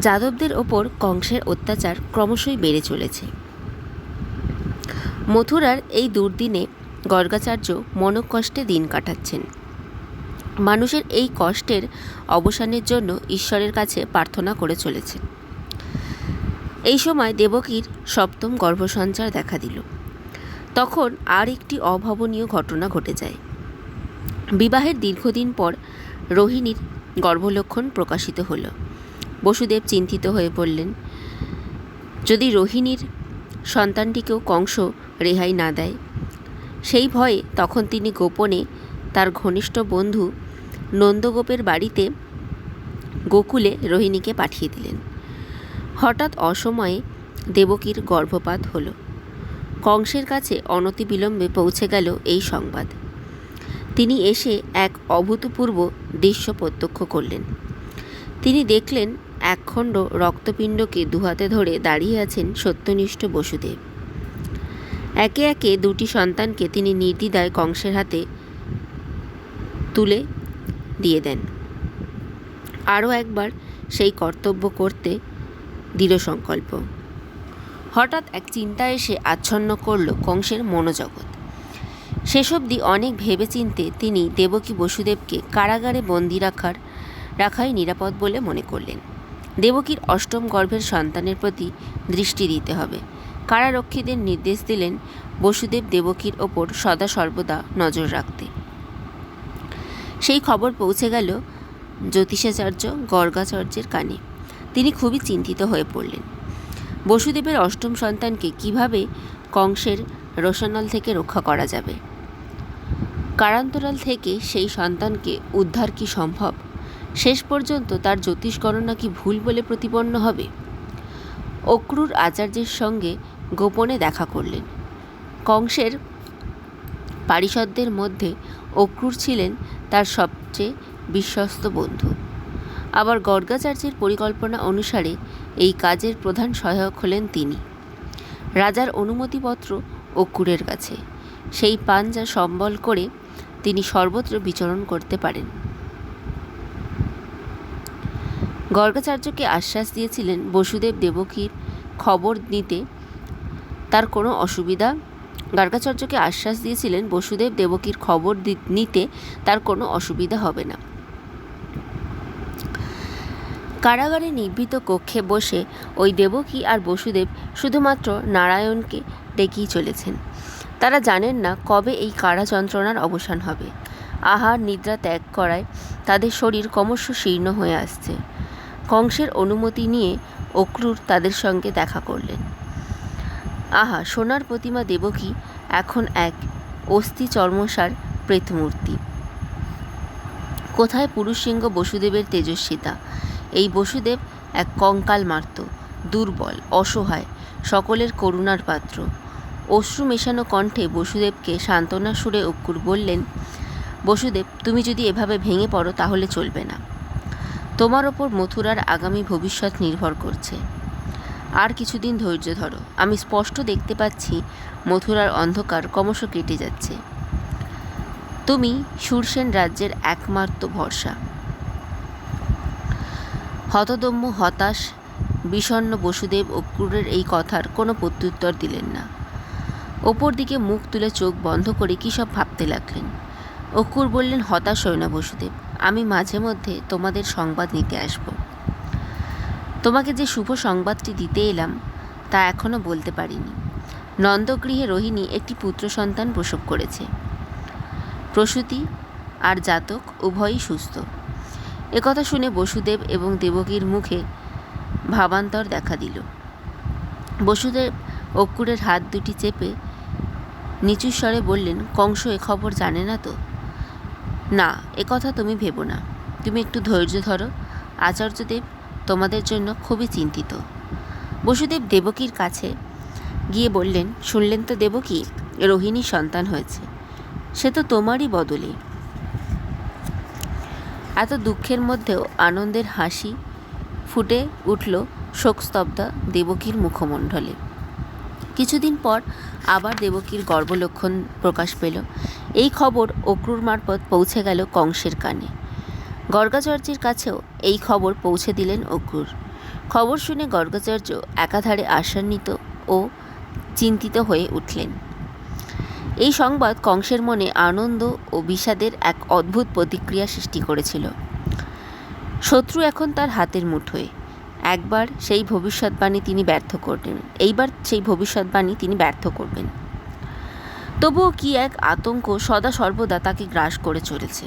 যাদবদের ওপর কংসের অত্যাচার ক্রমশই বেড়ে চলেছে। মথুরার এই দুর্দিনে গর্গাচার্য মনোকষ্টে দিন কাটাচ্ছেন। মানুষের এই কষ্টের অবসানের জন্য ঈশ্বরের কাছে প্রার্থনা করে চলেছেন। এই সময় দেবকীর সপ্তম গর্ভসঞ্চার দেখা দিল। তখন আর একটি অভাবনীয় ঘটনা ঘটে যায়। বিবাহের দীর্ঘদিন পর রোহিণীর গর্ভলক্ষণ প্রকাশিত হল। বসুদেব চিন্তিত হয়ে পড়লেন, যদি রোহিণীর সন্তানটিকেও কংস রেহাই না দেয়। সেই ভয়ে তখন তিনি গোপনে তার ঘনিষ্ঠ বন্ধু নন্দগোপের বাড়িতে গোকুলে রোহিণীকে পাঠিয়ে দিলেন। হঠাৎ অসময়ে দেবকীর গর্ভপাত হল। কংসের কাছে অনতিবিলম্বে পৌঁছে গেল এই সংবাদ। তিনি এসে এক অভূতপূর্ব দৃশ্য প্রত্যক্ষ করলেন। তিনি দেখলেন একখণ্ড রক্তপিণ্ডকে দুহাতে ধরে দাঁড়িয়ে আছেন সত্যনিষ্ঠ বসুদেব। একে একে দুটি সন্তানকে তিনি নির্দ্বিধায় কংসের হাতে তুলে দিয়ে দেন। আরও একবার সেই কর্তব্য করতে দৃঢ় সংকল্প। হঠাৎ এক চিন্তা এসে আচ্ছন্ন করল কংসের মনোজগৎ। শেষ অবধি অনেক ভেবেচিন্তে তিনি দেবকী বসুদেবকে কারাগারে বন্দি রাখাই নিরাপদ বলে মনে করলেন। দেবকীর অষ্টম গর্ভের সন্তানের প্রতি দৃষ্টি দিতে হবে। কারারক্ষীদের নির্দেশ দিলেন বসুদেব দেবকীর ওপর সদা সর্বদা নজর রাখতে। সেই খবর পৌঁছে গেল জ্যোতিষাচার্য গর্গাচার্যের কানে। তিনি খুবই চিন্তিত হয়ে পড়লেন। বসুদেবের অষ্টম সন্তানকে কিভাবে কংসের রোষানল থেকে রক্ষা করা যাবে? কারান্তরাল থেকে সেই সন্তানকে উদ্ধার কি সম্ভব? শেষ পর্যন্ত তার জ্যোতিষ গণনা কি ভুল বলে প্রতিপন্ন হবে? অক্রূর আচার্যের সঙ্গে গোপনে দেখা করলেন। কংসের পারিষদদের মধ্যে অক্রূর ছিলেন তার সবচেয়ে বিশ্বস্ত বন্ধু। আবার গর্গাচার্যের পরিকল্পনা অনুসারে এই কাজের প্রধান সহায়ক হলেন তিনি। রাজার অনুমতিপত্র অক্রূরের কাছে। সেই পাঞ্জা সম্বল করে তিনি সর্বত্র বিচরণ করতে পারেন। গর্গাচার্যকে আশ্বাস দিয়েছিলেন বসুদেব দেবকীর খবর নিতে তার কোনো অসুবিধা গার্গাচার্যকে আশ্বাস দিয়েছিলেন বসুদেব দেবকীর খবর নিতে তার কোনো অসুবিধা হবে না। কারাগারে নিভৃত কক্ষে বসে ওই দেবকী আর বসুদেব শুধুমাত্র নারায়ণকে ডেকেই চলেছেন। তারা জানেন না কবে এই কারা যন্ত্রণার অবসান হবে। আহার নিদ্রা ত্যাগ করায় তাদের শরীর ক্রমশ শীর্ণ হয়ে আসছে। কংসের অনুমতি নিয়ে অক্রূর তাদের সঙ্গে দেখা করলেন। আহা, সোনার প্রতিমা দেবকী এখন এক অস্থি চর্মসার প্রেতমূর্তি। কোথায় পুরুষসিংহ বসুদেবের তেজস্বিতা? এই বসুদেব এক কঙ্কাল মার্ত, দুর্বল, অসহায়, সকলের করুণার পাত্র। অশ্রু মেশানো কণ্ঠে বসুদেবকে সান্ত্বনা সুরে অক্রূর বললেন, বসুদেব, তুমি যদি এভাবে ভেঙে পড়ো তাহলে চলবে না। তোমার ওপর মথুরার আগামী ভবিষ্যৎ নির্ভর করছে। আর কিছুদিন ধৈর্য ধরো। আমি স্পষ্ট দেখতে পাচ্ছি মথুরার অন্ধকার ক্রমশ কেটে যাচ্ছে। তুমি শূরসেন রাজ্যের একমাত্র ভরসা। হতদম্য, হতাশ, বিষণ্ণ বসুদেব অক্রূরের এই কথার কোনো প্রত্যুত্তর দিলেন না। ওপর দিকে মুখ তুলে চোখ বন্ধ করে কী সব ভাবতে লাগলেন। অক্রূর বললেন, হতাশ হও না বসুদেব, আমি মাঝে মধ্যে তোমাদের সংবাদ নিতে আসব। তোমাকে যে শুভ সংবাদটি দিতে এলাম তা এখনও বলতে পারিনি। নন্দগৃহে রোহিণী একটি পুত্র সন্তান প্রসব করেছে। প্রসূতি আর জাতক উভয়ই সুস্থ। একথা শুনে বসুদেব এবং দেবকীর মুখে ভাবান্তর দেখা দিল। বসুদেব অক্রূরের হাত দুটি চেপে নিচু স্বরে বললেন, কংস এ খবর জানে না তো? না, একথা তুমি ভেবো না। তুমি একটু ধৈর্য ধরো। আচার্যদেব তোমাদের জন্য খুবই চিন্তিত। বসুদেব দেবকীর কাছে গিয়ে বললেন, শুনলেন তো দেবকী, রোহিণীর সন্তান হয়েছে। সে তো তোমারই বদলে। এত দুঃখের মধ্যেও আনন্দের হাসি ফুটে উঠল শোকস্তব্ধা দেবকীর মুখমণ্ডলে। কিছুদিন পর আবার দেবকীর গর্ভলক্ষণ প্রকাশ পেল। এই খবর অক্রূর মারফত পৌঁছে গেল কংসের কানে। গর্গাচার্যের কাছেও এই খবর পৌঁছে দিলেন অক্রূর। খবর শুনে গর্গাচার্য একাধারে আশান্বিত ও চিন্তিত হয়ে উঠলেন। এই সংবাদ কংসের মনে আনন্দ ও বিষাদের এক অদ্ভুত প্রতিক্রিয়া সৃষ্টি করেছিল। শত্রু এখন তার হাতের মুঠোয়। এইবার সেই ভবিষ্যৎবাণী তিনি ব্যর্থ করবেন। তবুও কি এক আতঙ্ক সদা সর্বদা তাকে গ্রাস করে চলেছে।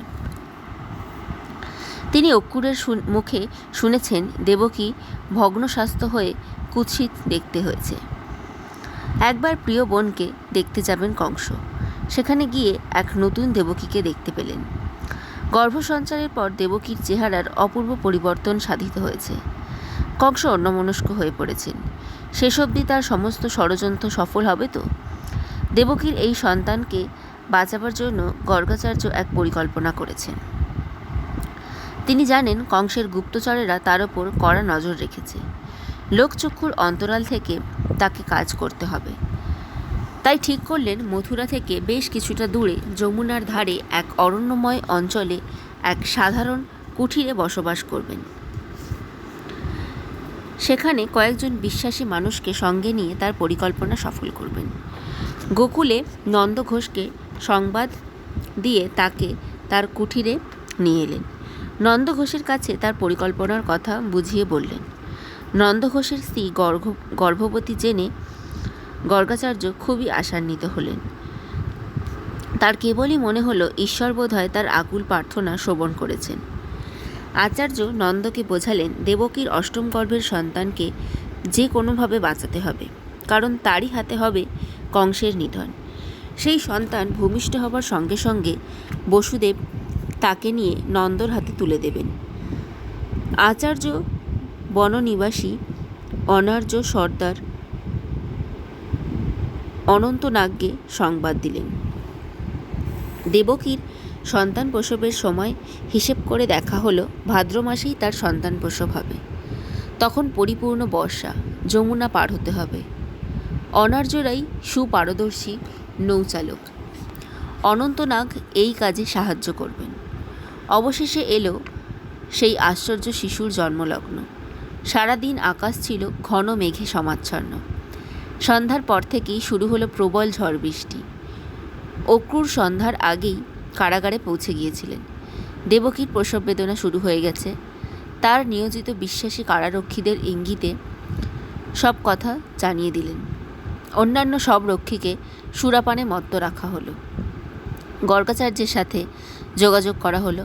তিনি অক্রূরের মুখে শুনেছেন দেবকী ভগ্নস্বাস্থ্য হয়ে কুৎসিত দেখতে হয়েছে। একবার প্রিয় বোনকে দেখতে যাবেন কংস। সেখানে গিয়ে এক নতুন দেবকীকে দেখতে পেলেন। গর্ভসঞ্চারের পর দেবকীর চেহারার অপূর্ব পরিবর্তন সাধিত হয়েছে। কংস অন্যমনস্ক হয়ে পড়েছেন। শেষ অবধি তার সমস্ত ষড়যন্ত্র সফল হবে তো? দেবকীর এই সন্তানকে বাঁচাবার জন্য গর্গাচার্য এক পরিকল্পনা করেছেন। তিনি জানেন কংসের গুপ্তচরেরা তার ওপর কড়া নজর রেখেছে। লোকচক্ষুর অন্তরাল থেকে তাকে কাজ করতে হবে। তাই ঠিক করলেন মথুরা থেকে বেশ কিছুটা দূরে যমুনার ধারে এক অরণ্যময় অঞ্চলে এক সাধারণ কুঠিরে বসবাস করবেন। সেখানে কয়েকজন বিশ্বাসী মানুষকে সঙ্গে নিয়ে তার পরিকল্পনা সফল করবেন। গোকুলে নন্দঘোষকে সংবাদ দিয়ে তাকে তার কুঠিরে নিয়ে এলেন। নন্দঘোষের কাছে তার পরিকল্পনার কথা বুঝিয়ে বললেন। নন্দঘোষের স্ত্রী গর্ভবতী জেনে গর্গাচার্য খুবই আশান্বিত হলেন। তার কেবলই মনে হলো ঈশ্বর বোধহয় তার আকুল প্রার্থনা শ্রবণ করেছেন। আচার্য নন্দকে বোঝালেন দেবকীর অষ্টম গর্ভের সন্তানকে যে কোনোভাবে বাঁচাতে হবে, কারণ তারই হাতে হবে কংসের নিধন। সেই সন্তান ভূমিষ্ঠ হবার সঙ্গে সঙ্গে বসুদেব তাকে নিয়ে নন্দর হাতে তুলে দেবেন। আচার্য বননিবাসী অনার্য সর্দার অনন্তনাগকে সংবাদ দিলেন। দেবকীর সন্তান প্রসবের সময় হিসেব করে দেখা হলো ভাদ্র মাসেই তার সন্তান প্রসব হবে। তখন পরিপূর্ণ বর্ষা, যমুনা পার হতে হবে। অনার্যরাই সুপারদর্শী নৌচালক। অনন্তনাগ এই কাজে সাহায্য করবেন। অবশেষে এলো সেই আশ্চর্য শিশুর জন্মলগ্ন। সারাদিন আকাশ ছিল ঘন মেঘে সমাচ্ছন্ন। সন্ধ্যার পর থেকেই শুরু হলো প্রবল ঝড় বৃষ্টি। অক্রূর সন্ধ্যার আগেই কারাগারে পৌঁছে গিয়েছিলেন। দেবকীর প্রসব বেদনা শুরু হয়ে গেছে। তার নিয়োজিত বিশ্বাসী কারারক্ষীদের ইঙ্গিতে সব কথা জানিয়ে দিলেন। অন্যান্য সব রক্ষীকে সুরাপানে মত্ত রাখা হলো। গর্গাচার্যের সাথে যোগাযোগ করা হলো।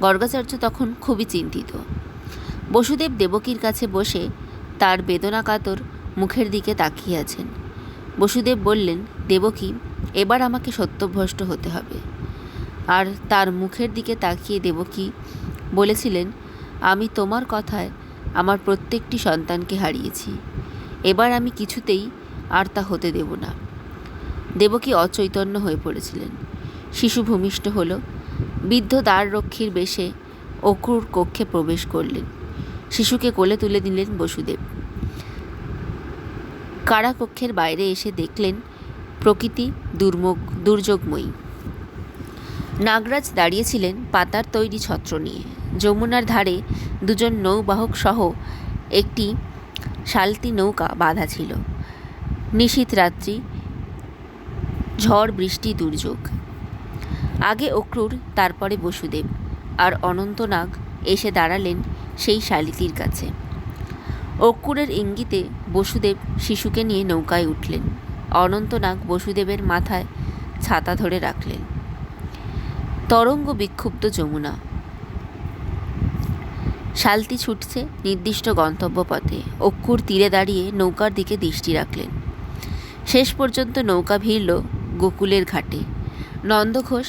গর্গাচার্য তখন খুবই চিন্তিত। বসুদেব দেবকীর কাছে বসে তার বেদনাকাতর মুখের দিকে তাকিয়ে আছেন। বসুদেব বললেন, দেবকী, এবার আমাকে সত্যভ্রষ্ট হতে হবে। আর তার মুখের দিকে তাকিয়ে দেবকী বলেছিলেন, আমি তোমার কথায় আমার প্রত্যেকটি সন্তানকে হারিয়েছি। এবার আমি কিছুতেই আর তা হতে দেব না। দেবকী অচৈতন্য হয়ে পড়েছিলেন। শিশু ভূমিষ্ঠ হল। বৃদ্ধ দ্বাররক্ষীর বেশে অক্রূর কক্ষে প্রবেশ করলেন। শিশুকে কোলে তুলে দিলেন বসুদেব। কারাকক্ষের বাইরে এসে দেখলেন প্রকৃতি দুর্যোগময়ী। নাগরাজ দাঁড়িয়েছিলেন পাতার তৈরি ছত্র নিয়ে। যমুনার ধারে দুজন নৌবাহক সহ একটি শালতি নৌকা বাঁধা ছিল। নিশীথ রাত্রি, ঝড় বৃষ্টি দুর্যোগ। আগে অক্রূর, তারপরে বসুদেব, আর অনন্তনাগ এসে দাঁড়ালেন সেই শালিতির কাছে। অক্রূরের ইঙ্গিতে বসুদেব শিশুকে নিয়ে নৌকায় উঠলেন। অনন্তনাগ বসুদেবের মাথায় ছাতা ধরে রাখলেন। তরঙ্গ বিক্ষুব্ধ যমুনা। শালতি ছুটছে নির্দিষ্ট গন্তব্য পথে। অক্রূর তীরে দাঁড়িয়ে নৌকার দিকে দৃষ্টি রাখলেন। শেষ পর্যন্ত নৌকা ভিড়ল গোকুলের ঘাটে। নন্দঘোষ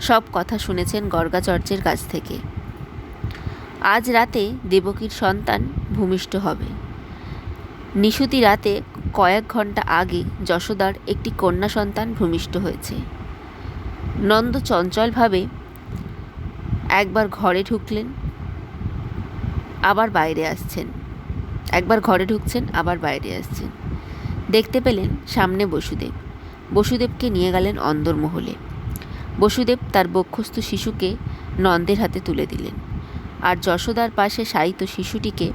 সব কথা শুনেছেন গর্গাচার্যের কাছ থেকে। আজ রাতে দেবকীর সন্তান ভূমিষ্ঠ হবে। নিশুতি রাতে কয়েক ঘন্টা আগে যশোদার একটি কন্যা সন্তান ভূমিষ্ঠ হয়েছে। নন্দ চঞ্চলভাবে একবার ঘরে ঢুকলেন, আবার বাইরে আসছেন। একবার ঘরে ঢুকছেন, আবার বাইরে আসছেন। দেখতে পেলেন সামনে বসুদেব। বসুদেবকে নিয়ে গেলেন অন্দরমহলে। বসুদেব তার বক্ষস্থ শিশুকে নন্দের হাতে তুলে দিলেন, আর যশোদার পাশে শায়িত শিশুটিকে